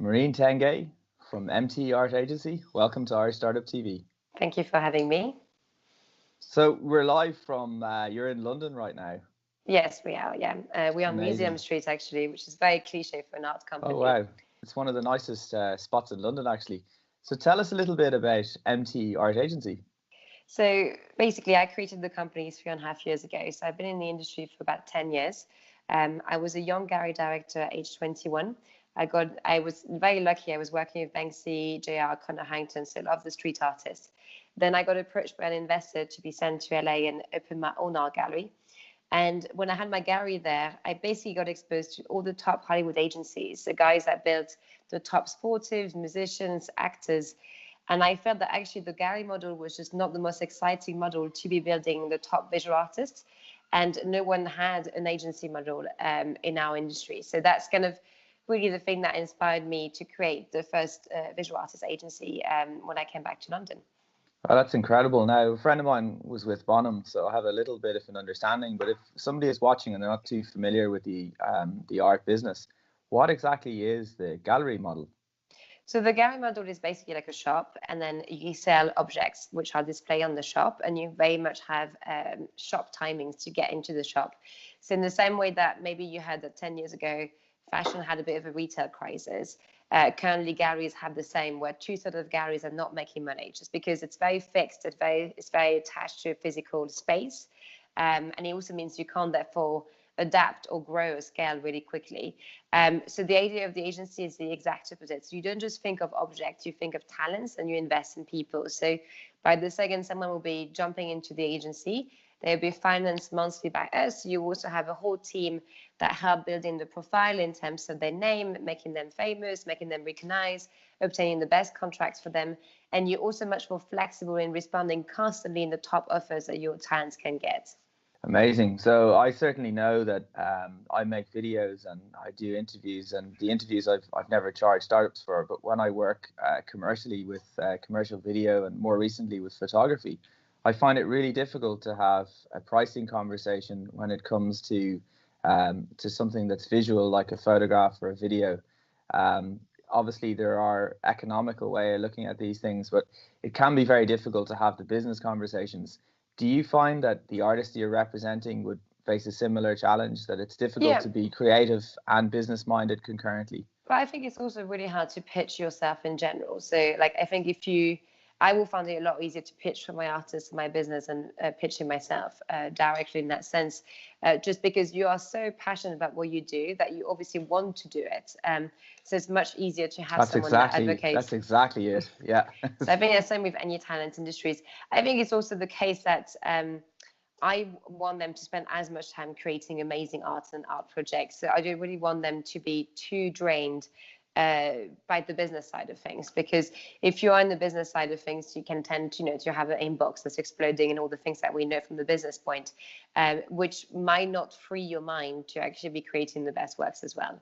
Marine Tenge from MTArt Agency. Welcome to our Startup TV. Thank you for having me. So we're live from, you're in London right now. Yes, we are. Yeah, we're on Amazing. Museum Street actually, which is very cliche for an art company. Oh, wow. It's one of the nicest spots in London, actually. So tell us a little bit about MTArt Agency. So basically, I created the company 3.5 years ago. So I've been in the industry for about 10 years. I was a young gallery director at age 21. I was very lucky. I was working with Banksy, JR, Connor Harrington, so a lot of the street artists. Then I got approached by an investor to be sent to LA and open my own art gallery. And when I had my gallery there, I basically got exposed to all the top Hollywood agencies, the guys that built the top sportives, musicians, actors. And I felt that actually the gallery model was just not the most exciting model to be building the top visual artists. And no one had an agency model in our industry. So that's kind of really the thing that inspired me to create the first visual artist agency when I came back to London. Oh, that's incredible. Now, a friend of mine was with Bonham, so I have a little bit of an understanding. But if somebody is watching and they're not too familiar with the art business, what exactly is the gallery model? So the gallery model is basically like a shop, and then you sell objects which are displayed on the shop, and you very much have shop timings to get into the shop. So in the same way that maybe you had that 10 years ago, fashion had a bit of a retail crisis. Currently, galleries have the same, where 2/3 of galleries are not making money just because it's very fixed, it's very attached to a physical space. And it also means you can't therefore adapt or grow or scale really quickly. So the idea of the agency is the exact opposite. So you don't just think of objects, you think of talents and you invest in people. So by the second someone will be jumping into the agency, they'll be financed monthly by us. You also have a whole team that help building the profile in terms of their name, making them famous, making them recognized, obtaining the best contracts for them. And you're also much more flexible in responding constantly in the top offers that your talents can get. Amazing. So I certainly know that I make videos and I do interviews, and the interviews I've never charged startups for. But when I work commercially with commercial video and more recently with photography, I find it really difficult to have a pricing conversation when it comes to something that's visual, like a photograph or a video. Obviously, there are economical way of looking at these things, but it can be very difficult to have the business conversations. Do you find that the artist you're representing would face a similar challenge, that it's difficult to be creative and business minded concurrently? But I think it's also really hard to pitch yourself in general. So like, I think I will find it a lot easier to pitch for my artists and my business and pitching myself directly in that sense, just because you are so passionate about what you do that you obviously want to do it. So it's much easier to have someone that advocates. That's exactly it. Yeah. So I think the same with any talent industries. I think it's also the case that I want them to spend as much time creating amazing art and art projects. So I don't really want them to be too drained by the business side of things, because if you're in the business side of things, you can tend to have an inbox that's exploding and all the things that we know from the business point, which might not free your mind to actually be creating the best works as well.